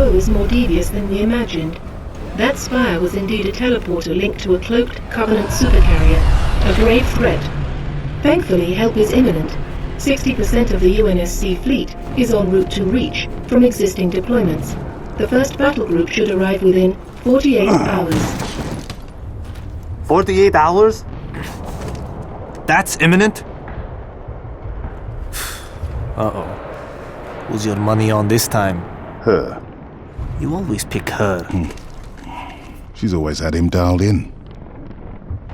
foe is more devious than we imagined. That spire was indeed a teleporter linked to a cloaked Covenant supercarrier, a grave threat. Thankfully, help is imminent. 60% of the UNSC fleet is en route to Reach from existing deployments. The first battle group should arrive within 48 hours. 48 hours? That's imminent? Uh-oh. Who's your money on this time? Her. You always pick her. She's always had him dialed in.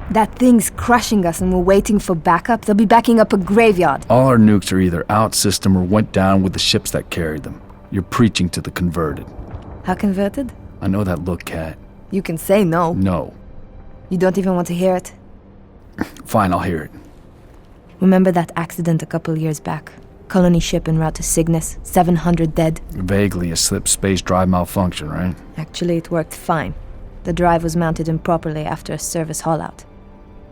That thing's crushing us and we're waiting for backup. They'll be backing up a graveyard. All our nukes are either out system or went down with the ships that carried them. You're preaching to the converted. How converted? I know that look, Cat. You can say no. No. You don't even want to hear it? Fine, I'll hear it. Remember that accident a couple years back? Colony ship en route to Cygnus, 700 dead. Vaguely a slip space drive malfunction, right? Actually, it worked fine. The drive was mounted improperly after a service haul-out.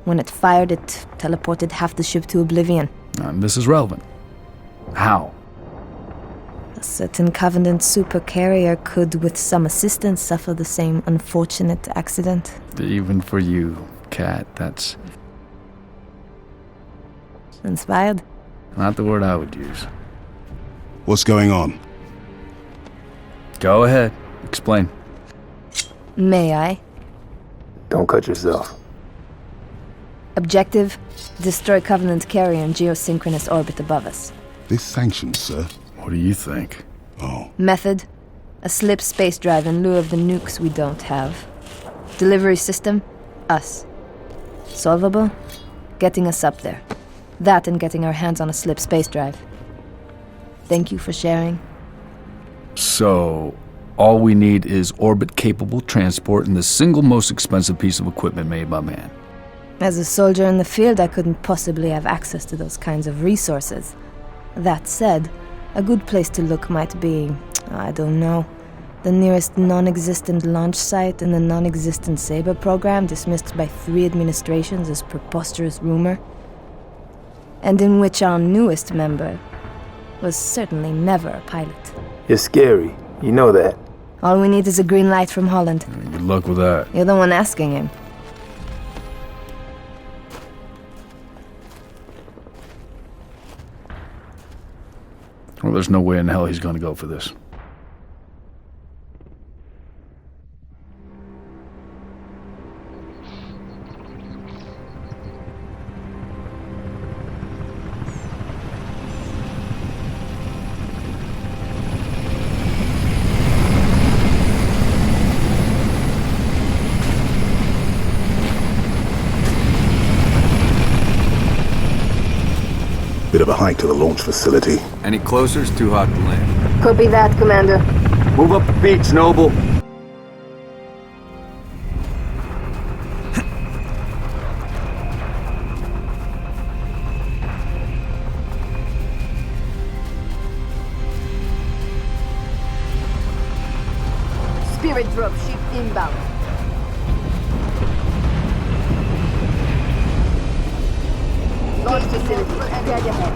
When it fired, it teleported half the ship to oblivion. This is relevant. How? A certain Covenant supercarrier could, with some assistance, suffer the same unfortunate accident. Even for you, Cat, that's... Inspired? not the word I would use. What's going on? Go ahead. Explain. May I? Don't cut yourself. Objective, destroy Covenant carrier in geosynchronous orbit above us. This sanctioned, sir. What do you think? Oh. Method, a slip space drive in lieu of the nukes we don't have. Delivery system, us. Solvable, getting us up there. That and getting our hands on a slip space drive. Thank you for sharing. So, all we need is orbit-capable transport and the single most expensive piece of equipment made by man. As a soldier in the field, I couldn't possibly have access to those kinds of resources. That said, a good place to look might be, I don't know, the nearest non-existent launch site in the non-existent Sabre program dismissed by 3 administrations as preposterous rumor, and in which our newest member was certainly never a pilot. You're scary. You know that. All we need is a green light from Holland. Good luck with that. You're the one asking him. Well, there's no way in hell he's gonna go for this. Bit of a hike to the launch facility. Any closer, it's too hot to land. Copy that, Commander. Move up the beach, Noble. Spirit dropship inbound. Launch facility, dead ahead.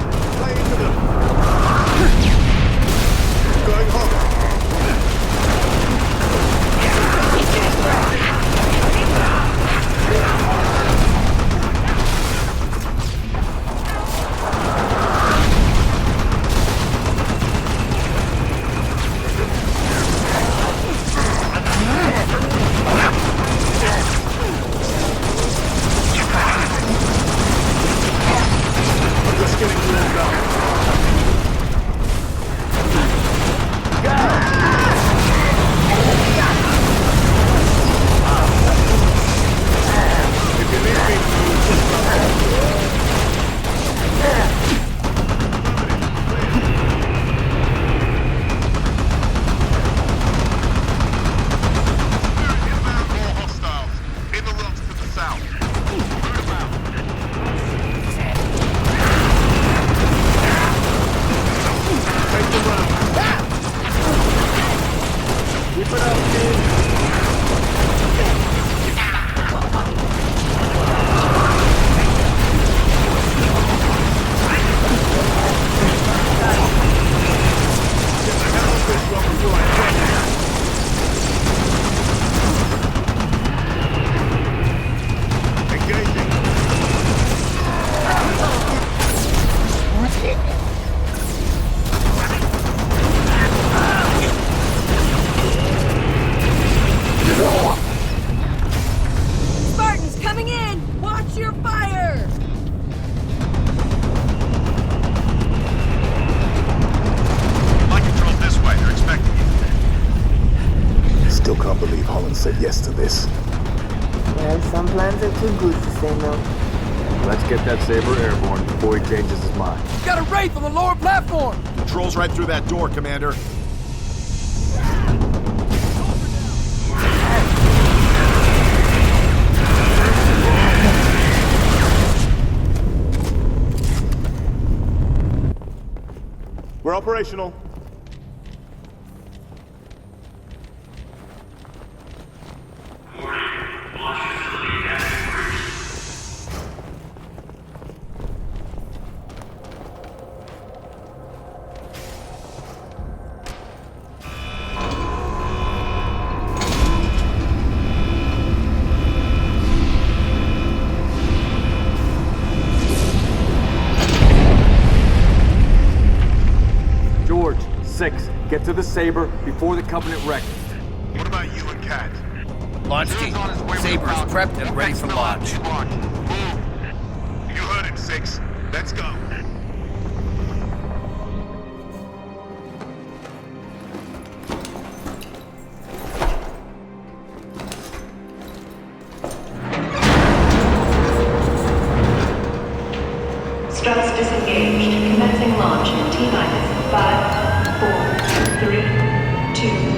Going home. your fire! Line control this way. They're expecting you. Still can't believe Holland said yes to this. Well, some plans are too good to say no. Let's get that Sabre airborne before he changes his mind. Got a Wraith on the lower platform! Controls right through that door, Commander. We're operational. George, 6, get to the Sabre before the Covenant wrecks. What about you and Kat? Launch team. Sabre is prepped and ready for launch. You heard him, 6. Let's go. Struts disengaged. Commencing launch in T-minus 5, 4, 3, 2.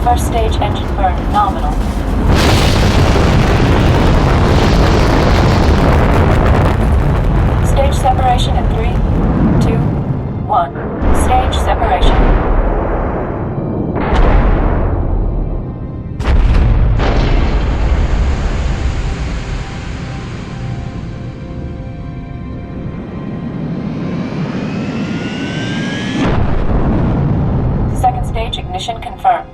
First stage engine burn nominal. Stage separation in 3, 2, 1. Stage separation. Second stage ignition confirmed.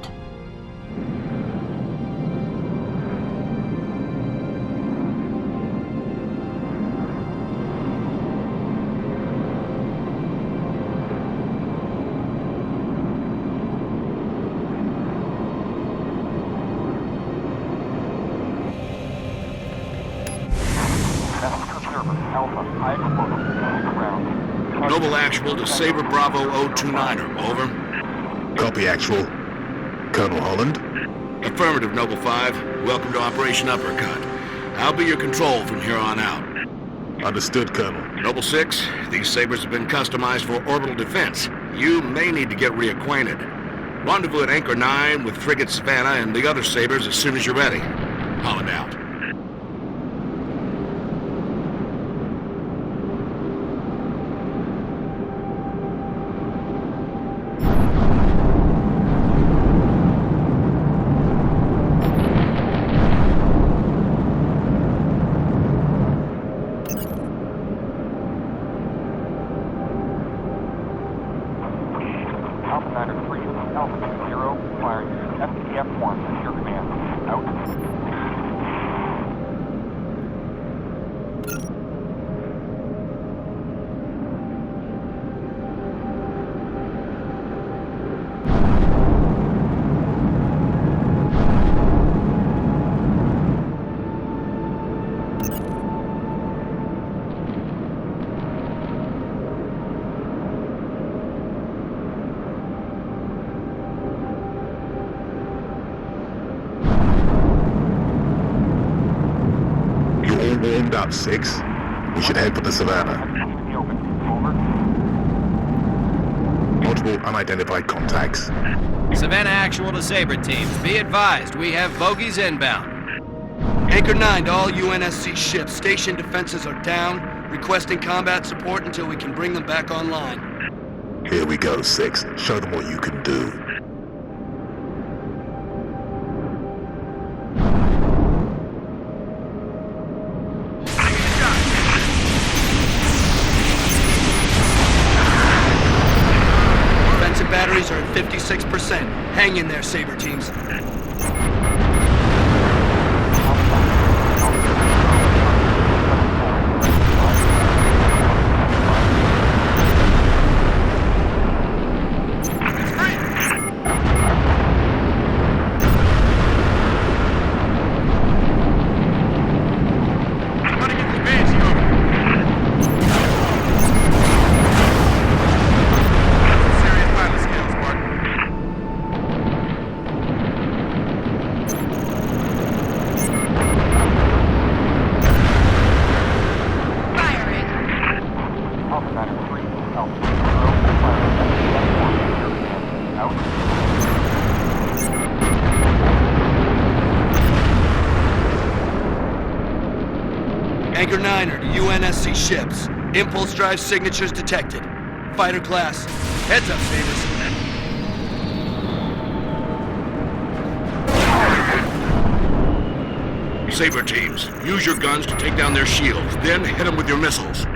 Noble Actual to Sabre Bravo 029er, over. Copy, Actual. Colonel Holland? Affirmative, Noble 5. Welcome to Operation Uppercut. I'll be your control from here on out. Understood, Colonel. Noble 6, these Sabres have been customized for orbital defense. You may need to get reacquainted. Rendezvous at Anchor 9 with Frigate Savannah and the other Sabres as soon as you're ready. Holland out. Warmed up, 6. We should head for the Savannah. Multiple unidentified contacts. Savannah Actual to Sabre teams. Be advised, we have bogies inbound. Anchor 9 to all UNSC ships. Station defenses are down. Requesting combat support until we can bring them back online. Here we go, 6. Show them what you can do. 6%. Hang in there, Sabre teams. Anchor 9er to UNSC ships. Impulse drive signatures detected. Fighter class. Heads up, Sabres. Sabre teams, use your guns to take down their shields, then hit them with your missiles.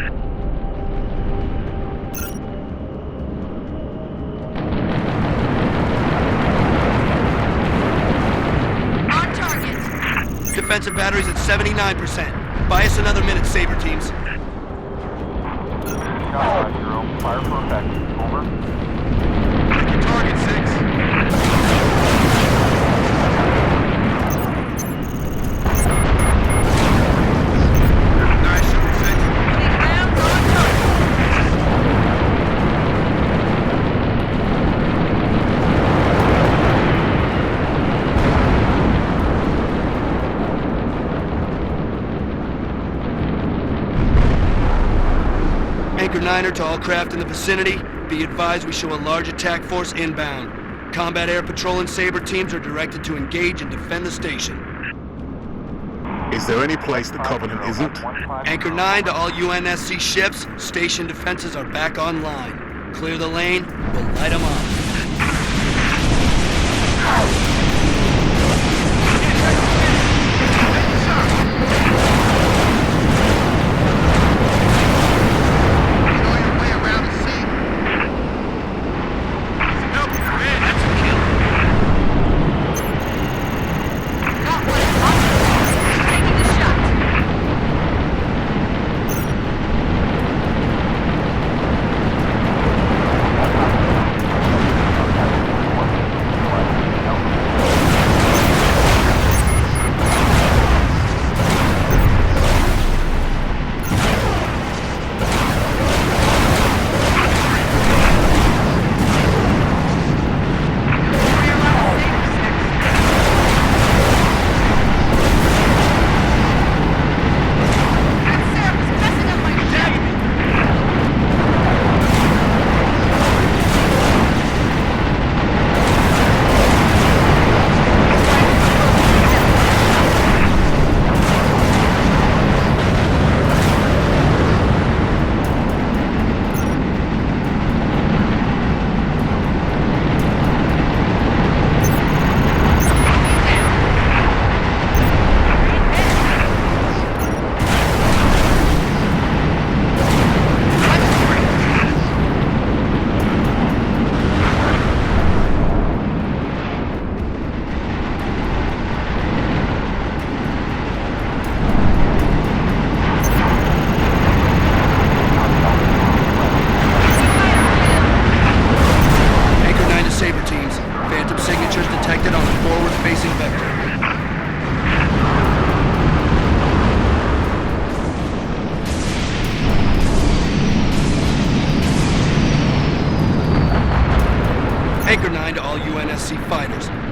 On target. Defensive batteries at 79%. Buy us another minute, Sabre teams. Fire for effect. Over. Target 6. Nice, 6. Rounds on target. Anchor 9er to all craft in the vicinity. Be advised we show a large attack force inbound. Combat Air Patrol and Sabre teams are directed to engage and defend the station. Is there any place the Covenant isn't? Anchor 9 to all UNSC ships. Station defenses are back online. Clear the lane. We'll light them up.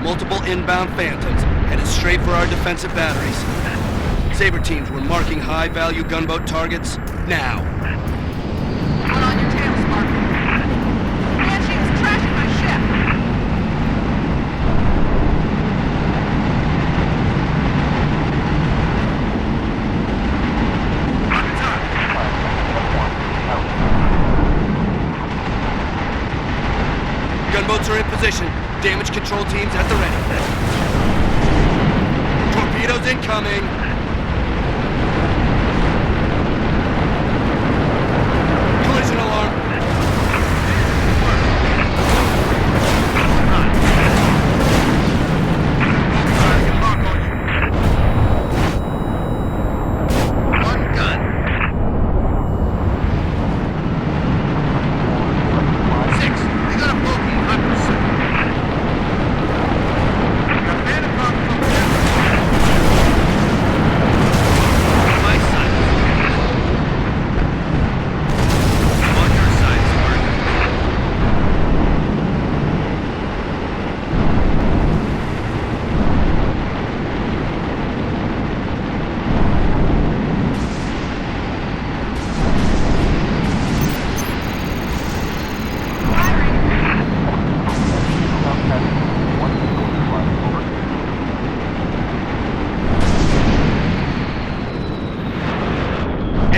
Multiple inbound Phantoms, headed straight for our defensive batteries. Sabre teams, we're marking high-value gunboat targets now. One on your tail, Spark. Banshee is trashing my ship. Gunboats are in position. Damage control teams at the ready. Torpedoes incoming. Collision alarm.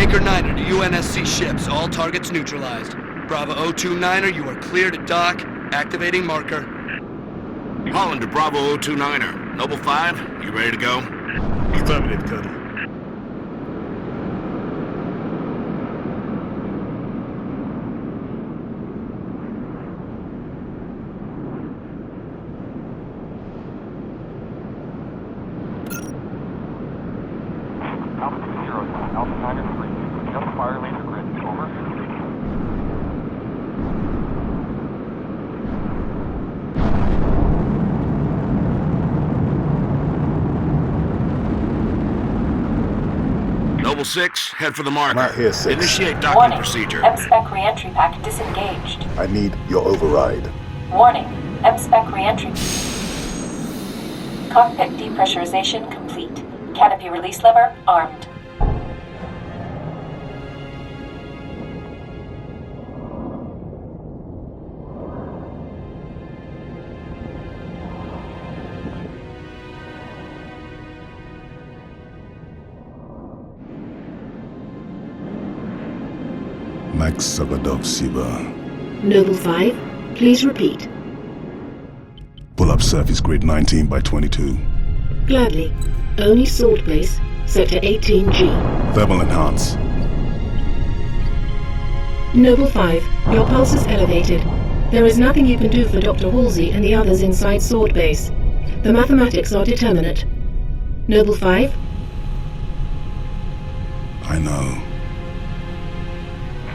Anchor 9er to UNSC ships. All targets neutralized. Bravo 029er, you are clear to dock. Activating marker. Holland to Bravo 029er. Noble 5, you ready to go? Affirmative, Colonel. Noble 6, head for the marker. I'm out here, 6. Initiate docking Warning. procedure. M-Spec re-entry pack disengaged. I need your override. Warning. M-Spec re-entry. Cockpit depressurization complete. Canopy release lever armed. Max Sagadov Siba. Noble 5, please repeat. Pull up surface grid 19 by 22. Gladly. Only sword base, sector 18G. Thermal enhance. Noble 5, your pulse is elevated. There is nothing you can do for Dr. Halsey and the others inside sword base. The mathematics are determinate. Noble 5? I know.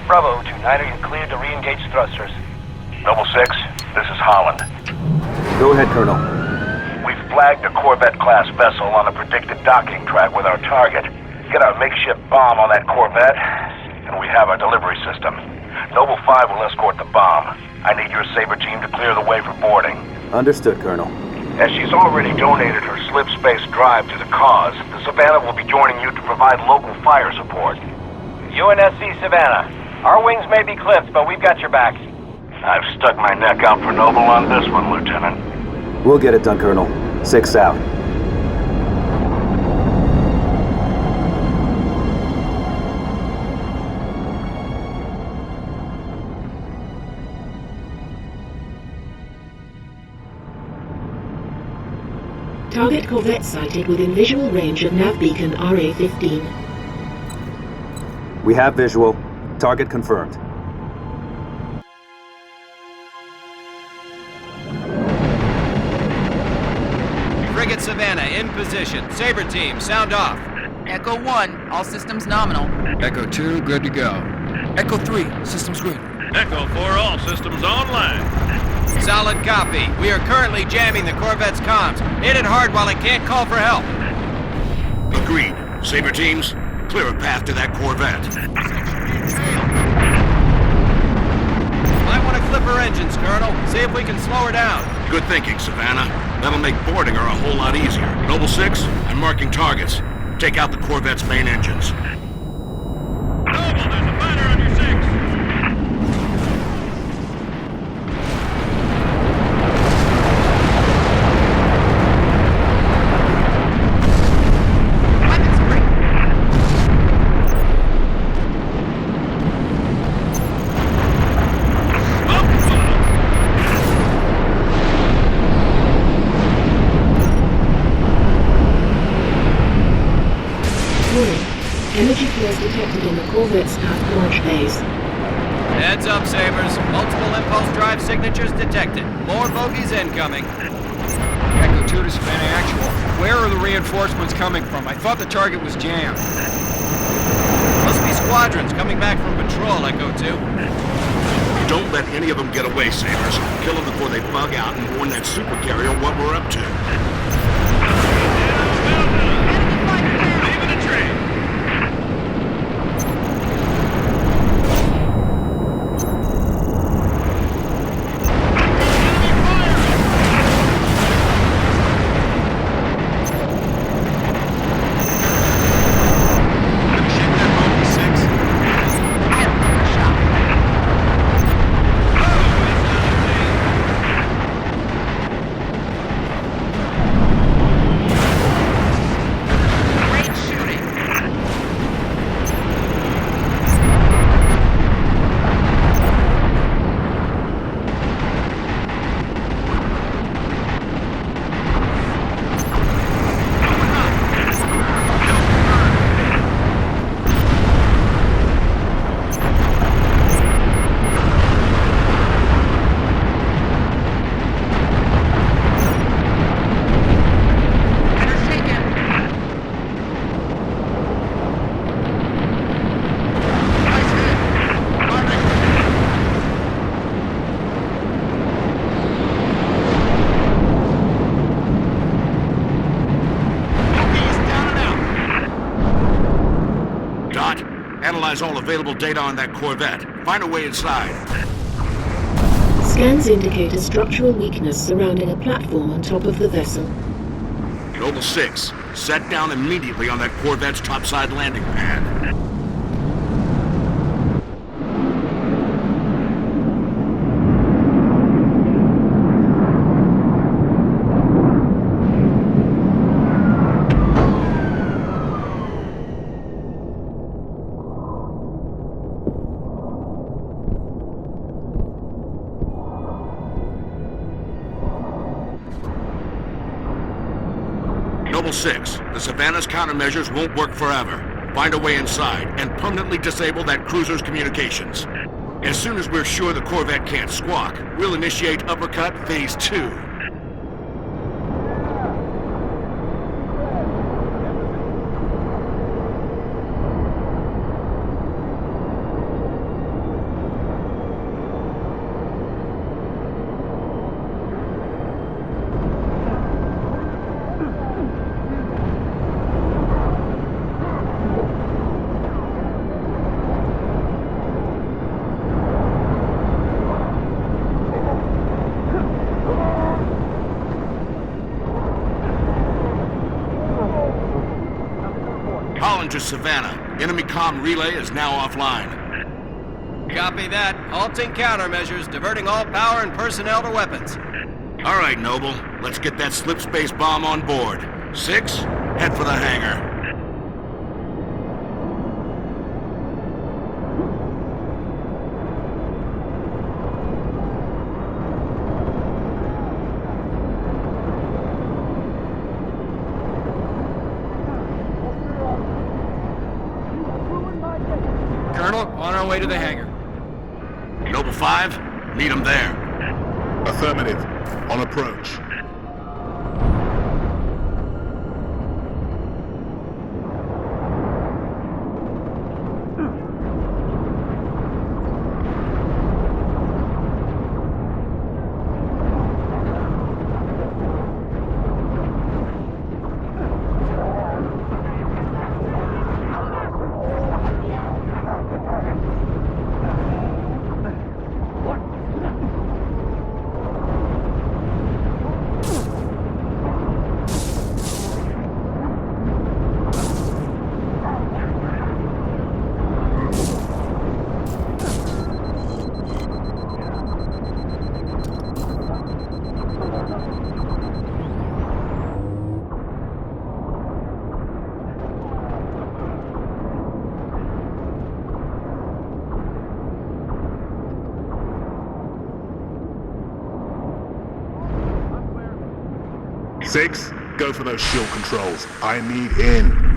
Bravo 29er, you're cleared to re-engage thrusters. Noble 6, this is Holland. Go ahead, Colonel. We've flagged a Corvette-class vessel on a predicted docking track with our target. Get our makeshift bomb on that Corvette, and we have our delivery system. Noble 5 will escort the bomb. I need your Sabre team to clear the way for boarding. Understood, Colonel. As she's already donated her slip space drive to the cause, the Savannah will be joining you to provide local fire support. UNSC Savannah. Our wings may be clipped, but we've got your back. I've stuck my neck out for Noble on this one, Lieutenant. We'll get it done, Colonel. 6 out. Target Corvette sighted within visual range of nav beacon RA-15. We have visual. Target confirmed. Frigate Savannah in position. Sabre team, sound off. Echo 1, all systems nominal. Echo 2, good to go. Echo 3, systems green. Echo 4, all systems online. Solid copy. We are currently jamming the Corvette's comms. Hit it hard while it can't call for help. Agreed. Sabre teams, clear a path to that Corvette. Might want to clip her engines, Colonel. See if we can slow her down. Good thinking, Savannah. That'll make boarding her a whole lot easier. Noble 6, I'm marking targets. Take out the Corvette's main engines. Noble, there's a fighter on your 6. Weapons free. Energy flows detected in the Corvette's aft launch bays. Heads up, Sabres. Multiple impulse drive signatures detected. More bogies incoming. Echo 2 to Savannah Actual. Where are the reinforcements coming from? I thought the target was jammed. Must be squadrons coming back from patrol, Echo 2. Don't let any of them get away, Sabres. Kill them before they bug out and warn that supercarrier what we're up to. Leaving the train. Analyze all available data on that Corvette. Find a way inside. Scans indicate a structural weakness surrounding a platform on top of the vessel. Noble 6, set down immediately on that Corvette's topside landing pad. Noble 6, the Savannah's countermeasures won't work forever. Find a way inside and permanently disable that cruiser's communications. As soon as we're sure the Corvette can't squawk, we'll initiate Uppercut Phase 2. To Savannah. Enemy comm relay is now offline. Copy that. Halting countermeasures, diverting all power and personnel to weapons. All right, Noble. Let's get that slip space bomb on board. 6, head for the hangar. Colonel, on our way to the hangar. Noble 5, meet him there. Affirmative. On approach. Six, go for those shield controls. I need in.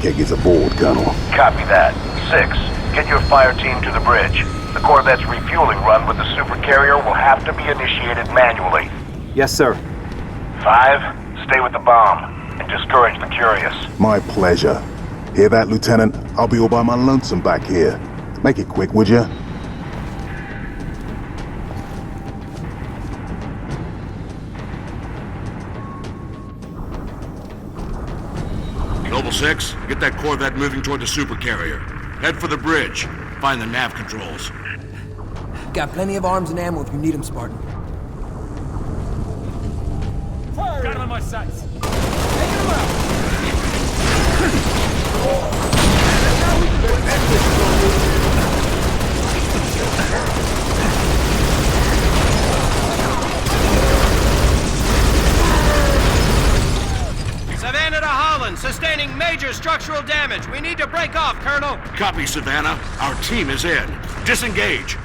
Keg is aboard, Colonel. Copy that. 6, get your fire team to the bridge. The Corvette's refueling run with the supercarrier will have to be initiated manually. Yes, sir. 5, stay with the bomb and discourage the curious. My pleasure. Hear that, Lieutenant? I'll be all by my lonesome back here. Make it quick, would ya? Noble 6, get that Corvette moving toward the supercarrier. Head for the bridge. Find the nav controls. Got plenty of arms and ammo if you need them, Spartan. Got him on my sights. Savannah to Holland, sustaining major structural damage. We need to break off, Colonel. Copy, Savannah. Our team is in. Disengage.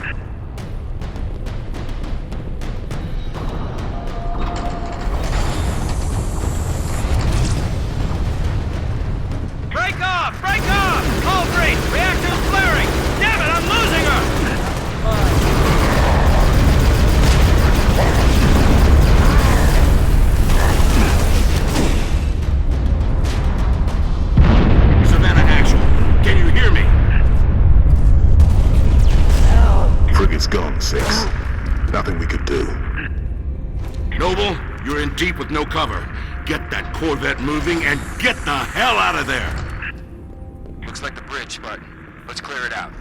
Break off! Break off! All three, deep with no cover. Get that Corvette moving and get the hell out of there! Looks like the bridge, Spartan. Let's clear it out.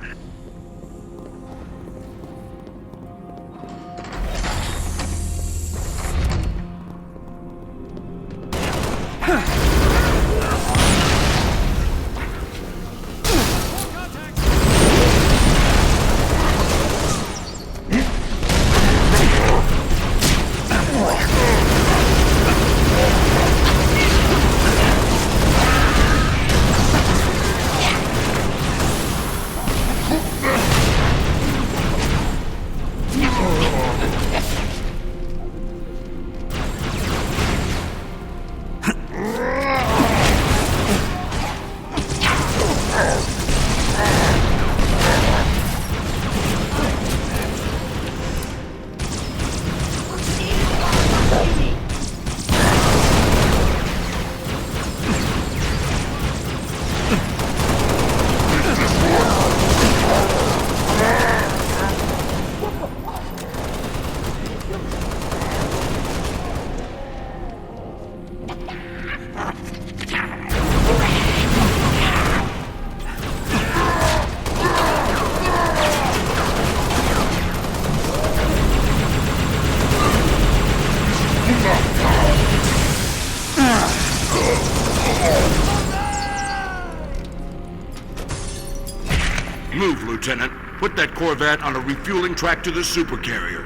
Move, Lieutenant. Put that Corvette on a refueling track to the supercarrier.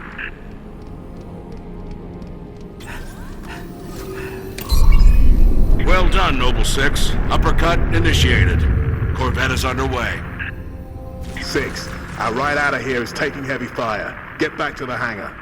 Well done, Noble 6. Uppercut initiated. Corvette is underway. 6, our ride out of here is taking heavy fire. Get back to the hangar.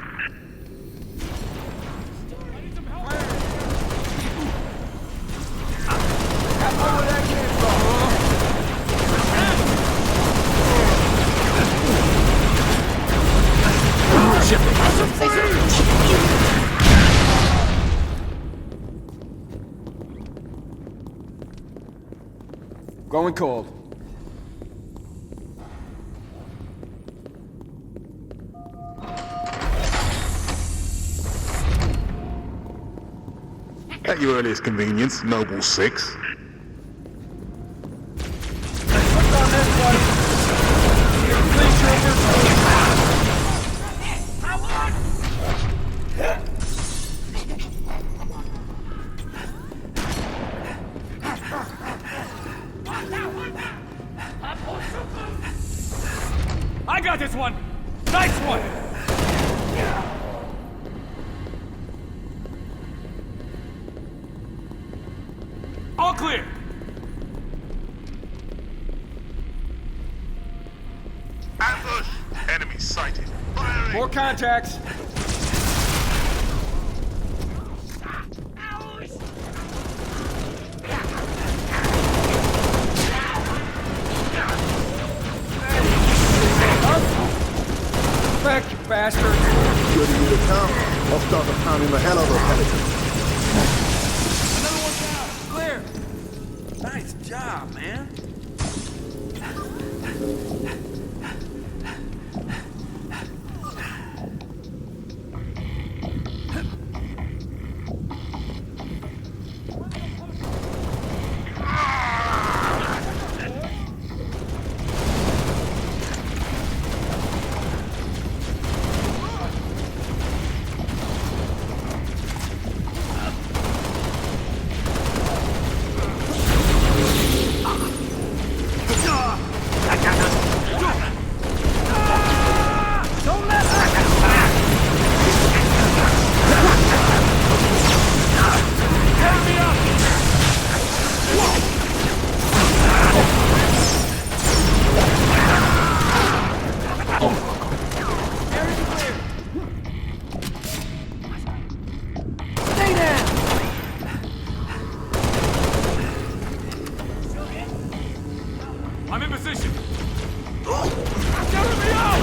Going cold. At your earliest convenience, Noble 6. I got this one! Nice one! All clear! Ambush! Enemy sighted. Firing! More contacts! Back, you bastard! Good of you to come. I'll start the pounding the hell out of those pelicans. Another one down! Clear! Nice job, man! I'm in position! Cover me out!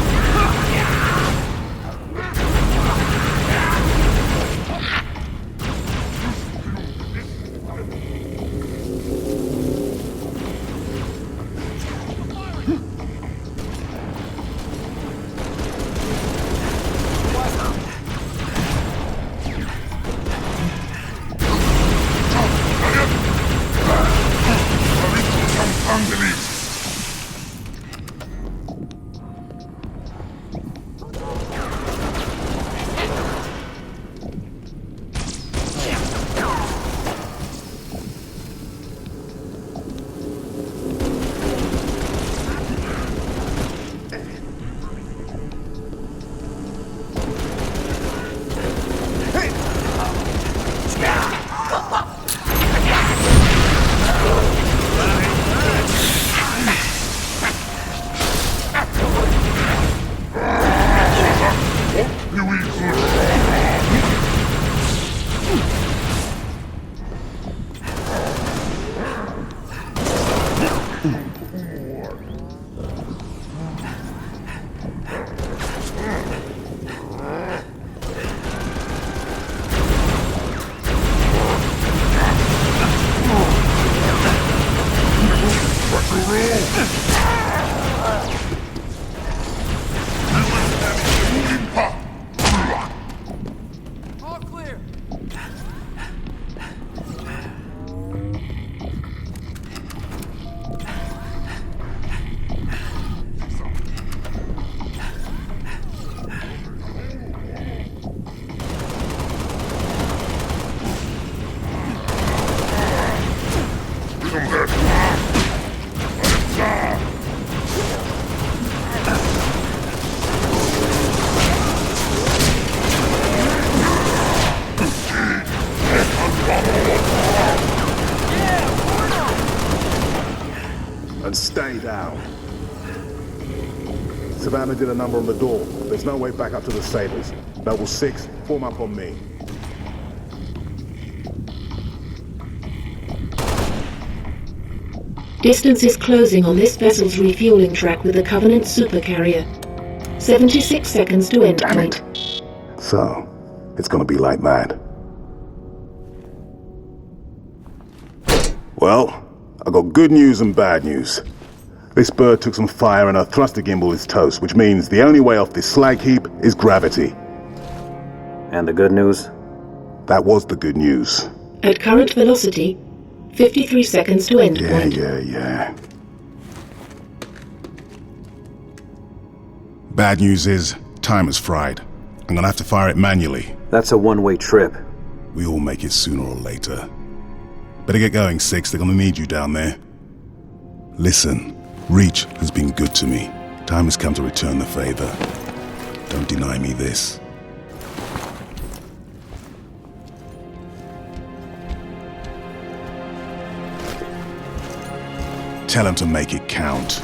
Savannah did a number on the door. There's no way back up to the Sabres. Noble 6, form up on me. Distance is closing on this vessel's refueling track with the Covenant supercarrier. 76 seconds to endpoint. So, it's gonna be like that. Well, I got good news and bad news. This bird took some fire and her thruster gimbal is toast, which means the only way off this slag heap is gravity. And the good news? That was the good news. At current velocity, 53 seconds to endpoint. Yeah. Bad news is, time is fried. I'm gonna have to fire it manually. That's a one-way trip. We all make it sooner or later. Better get going, 6. They're gonna need you down there. Listen, Reach has been good to me. Time has come to return the favor. Don't deny me this. Tell him to make it count.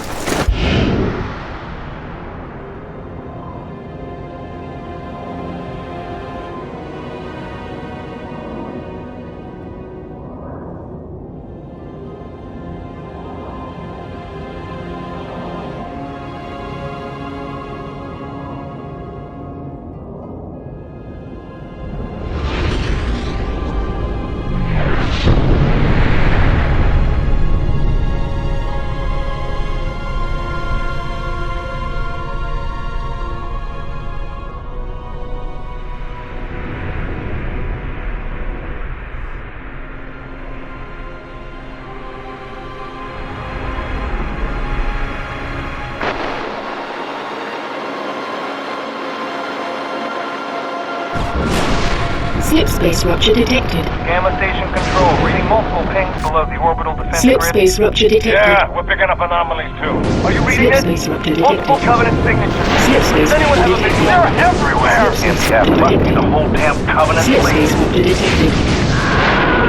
Slip space rupture detected. Gamma station control, reading multiple pings below the orbital defense Slip grid. space rupture detected. Yeah, we're picking up anomalies too. Are you reading Slip it? space rupture detected. Multiple Covenant signatures. Slip space Does anyone have a rupture vision? detected. They're everywhere! Slip space Yeah, rupture must be detected. the whole damn Covenant Slip fleet. space rupture detected.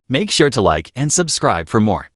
Make sure to like and subscribe for more.